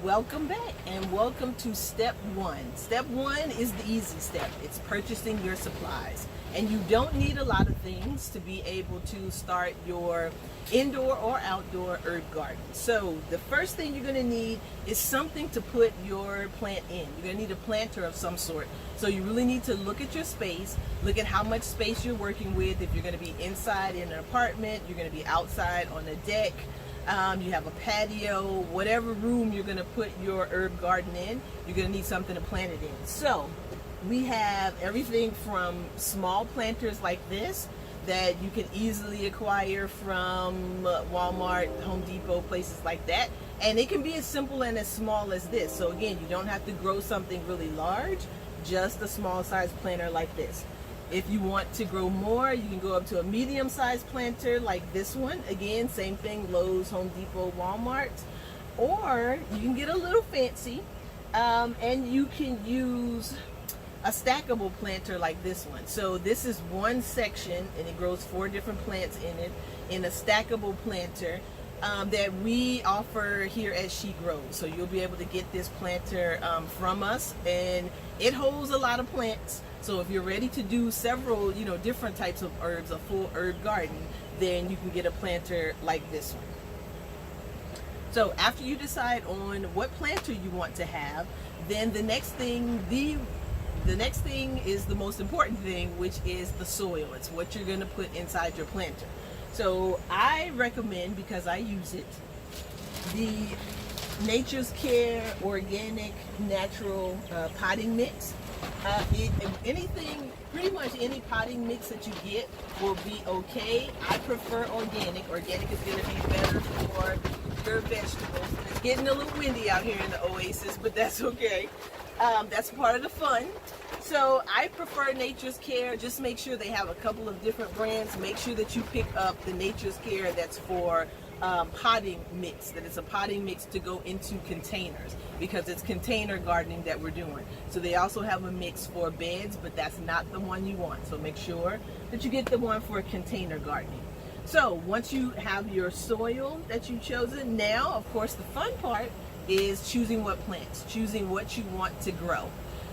Welcome back and welcome to step one. Step one is the easy step. It's purchasing your supplies. And you don't need a lot of things to be able to start your indoor or outdoor herb garden. So the first thing you're going to need is something to put your plant in. You're going to need a planter of some sort. So you really need to look at your space, look at how much space you're working with. If you're going to be inside in an apartment, you're going to be outside on a deck, you have a patio, whatever room you're going to put your herb garden in, you're going to need something to plant it in. So we have everything from small planters like this that you can easily acquire from Walmart, Home Depot, places like that. And it can be as simple and as small as this. So again, you don't have to grow something really large, just a small size planter like this. If you want to grow more, you can go up to a medium-sized planter like this one. Again, same thing, Lowe's, Home Depot, Walmart. Or you can get a little fancy, and you can use a stackable planter like this one. So this is one section, and it grows 4 different plants in it, in a stackable planter that we offer here at She Grows. So you'll be able to get this planter from us, and it holds a lot of plants. So if you're ready to do several, different types of herbs, a full herb garden, then you can get a planter like this one. So after you decide on what planter you want to have, then the next thing, the next thing is the most important thing, which is the soil. It's what you're going to put inside your planter. So I recommend, because I use it, the Nature's Care Organic Natural Potting Mix. Anything, pretty much any potting mix that you get will be okay. I prefer organic. Organic is going to be better for your vegetables. It's getting a little windy out here in the oasis, but that's okay. That's part of the fun. So I prefer Nature's Care. Just make sure they have a couple of different brands. Make sure that you pick up the Nature's Care that's for potting mix, that it's a potting mix to go into containers, because it's container gardening that we're doing. So they also have a mix for beds, but that's not the one you want. So make sure that you get the one for container gardening. So once you have your soil that you've chosen, now of course the fun part is choosing what plants, choosing what you want to grow.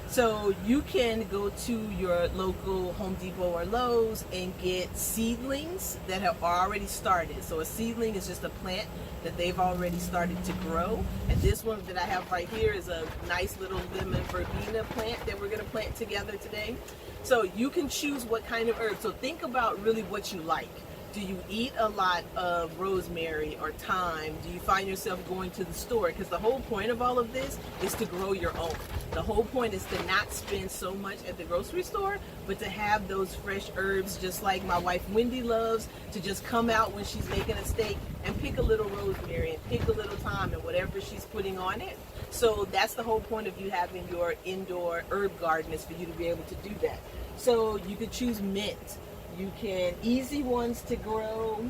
So you can go to your local Home Depot or Lowe's and get seedlings that have already started. So a seedling is just a plant that they've already started to grow. And this one that I have right here is a nice little lemon verbena plant that we're going to plant together today. So you can choose what kind of herb. So think about really what you like. Do you eat a lot of rosemary or thyme? Do you find yourself going to the store? Because the whole point of all of this is to grow your own. The whole point is to not spend so much at the grocery store, but to have those fresh herbs, just like my wife Wendy loves, to just come out when she's making a steak and pick a little rosemary and pick a little thyme and whatever she's putting on it. So that's the whole point of you having your indoor herb garden, is for you to be able to do that. So you could choose mint. You can, easy ones to grow.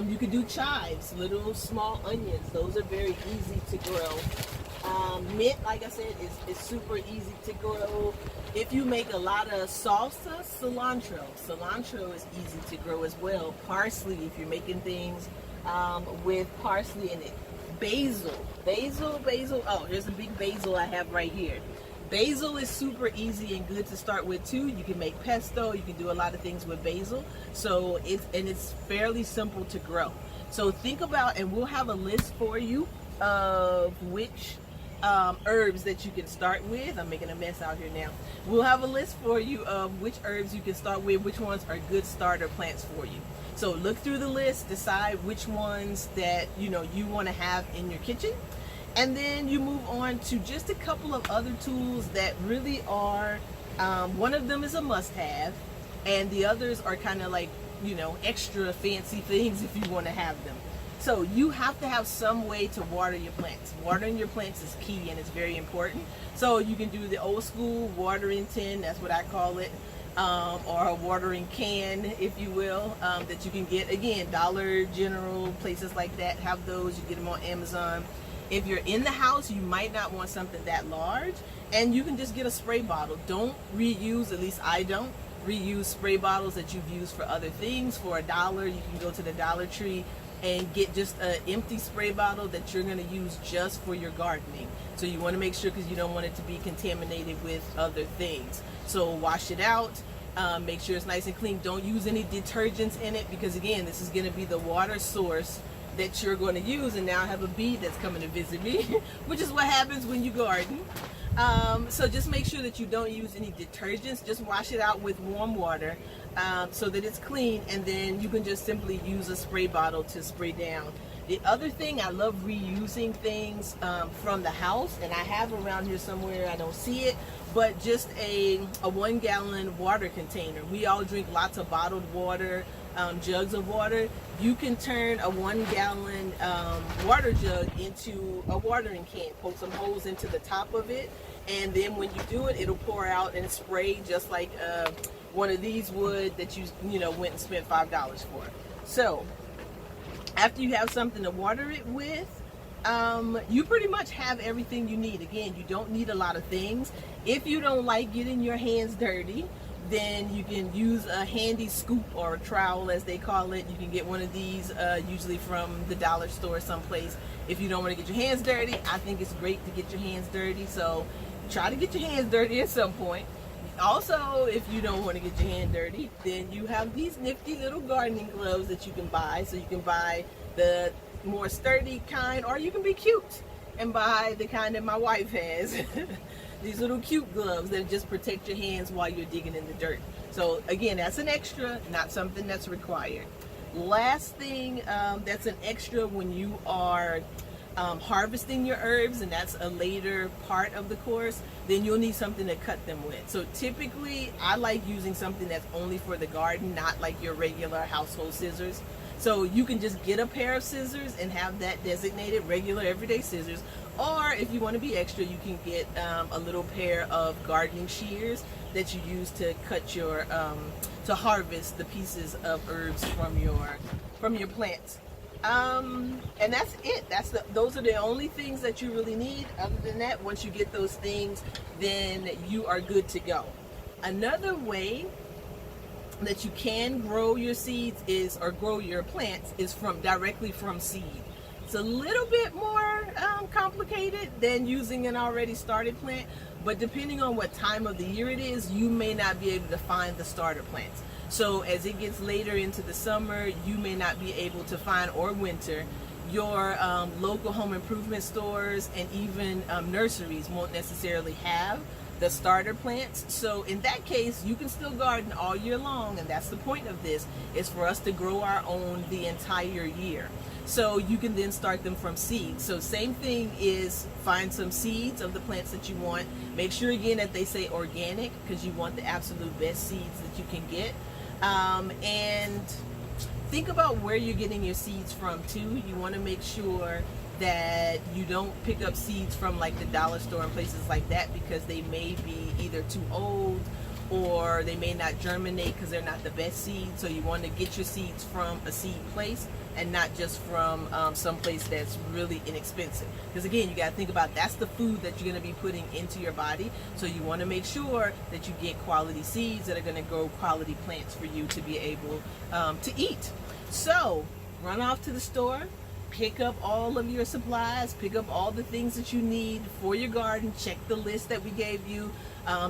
You could do chives, little small onions. Those are very easy to grow. Mint, like I said, is super easy to grow. If you make a lot of salsa, cilantro. Cilantro is easy to grow as well. Parsley, if you're making things with parsley in it. Basil. Oh, here's a big basil I have right here. Basil is super easy and good to start with too. You can make pesto, you can do a lot of things with basil. So it's fairly simple to grow. So think about, and we'll have a list for you of which herbs that you can start with. I'm making a mess out here now. We'll have a list for you of which herbs you can start with, which ones are good starter plants for you. So look through the list, decide which ones that you want to have in your kitchen. And then you move on to just a couple of other tools that really are, one of them is a must-have, and the others are kind of like, extra fancy things if you want to have them. So you have to have some way to water your plants. Watering your plants is key, and it's very important. So you can do the old school watering tin, that's what I call it, or a watering can, if you will, that you can get, again, Dollar General, places like that have those. You get them on Amazon. If you're in the house, you might not want something that large, and you can just get a spray bottle. Don't reuse, at least I don't, reuse spray bottles that you've used for other things. For $1, you can go to the Dollar Tree and get just an empty spray bottle that you're going to use just for your gardening. So you want to make sure, because you don't want it to be contaminated with other things. So wash it out. Make sure it's nice and clean. Don't use any detergents in it, because again, this is going to be the water source that you're going to use. And now I have a bee that's coming to visit me, which is what happens when you garden. So just make sure that you don't use any detergents. Just wash it out with warm water so that it's clean, and then you can just simply use a spray bottle to spray down. The other thing, I love reusing things from the house, and I have around here somewhere, I don't see it, but just a 1 gallon water container. We all drink lots of bottled water, jugs of water. You can turn a 1 gallon water jug into a watering can, poke some holes into the top of it, and then when you do it, it'll pour out and spray just like one of these would that you know went and spent $5 for. So after you have something to water it with, you pretty much have everything you need. Again, you don't need a lot of things. If you don't like getting your hands dirty, then you can use a handy scoop or a trowel, as they call it. You can get one of these usually from the dollar store someplace. If you don't want to get your hands dirty, I think it's great to get your hands dirty. So try to get your hands dirty at some point. Also, if you don't want to get your hand dirty, then you have these nifty little gardening gloves that you can buy. So you can buy the more sturdy kind, or you can be cute and buy the kind that my wife has. These little cute gloves that just protect your hands while you're digging in the dirt. So again, that's an extra, not something that's required. Last thing that's an extra when you are harvesting your herbs, and that's a later part of the course, then you'll need something to cut them with. So typically I like using something that's only for the garden, not like your regular household scissors. So you can just get a pair of scissors and have that designated regular everyday scissors, or if you want to be extra, you can get a little pair of gardening shears that you use to cut your to harvest the pieces of herbs from your plants. And that's it. Those are the only things that you really need. Other than that, once you get those things, then you are good to go. Another way that you can grow your seeds or grow your plants is directly from seed. It's a little bit more complicated than using an already started plant, but depending on what time of the year it is, you may not be able to find the starter plants. So as it gets later into the summer, you may not be able to find, or winter, your local home improvement stores and even nurseries won't necessarily have the starter plants. So in that case, you can still garden all year long, and that's the point of this, is for us to grow our own the entire year. So you can then start them from seeds. So same thing is, find some seeds of the plants that you want. Make sure again that they say organic, because you want the absolute best seeds that you can get. And think about where you're getting your seeds from too. You want to make sure that you don't pick up seeds from like the dollar store and places like that, because they may be either too old or they may not germinate because they're not the best seeds. So you want to get your seeds from a seed place and not just from some place that's really inexpensive. Because again, you got to think about, that's the food that you're going to be putting into your body. So you want to make sure that you get quality seeds that are going to grow quality plants for you to be able to eat. So run off to the store, pick up all of your supplies, pick up all the things that you need for your garden. Check the list that we gave you.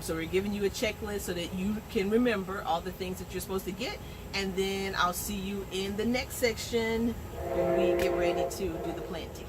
So we're giving you a checklist so that you can remember all the things that you're supposed to get. And then I'll see you in the next section when we get ready to do the planting.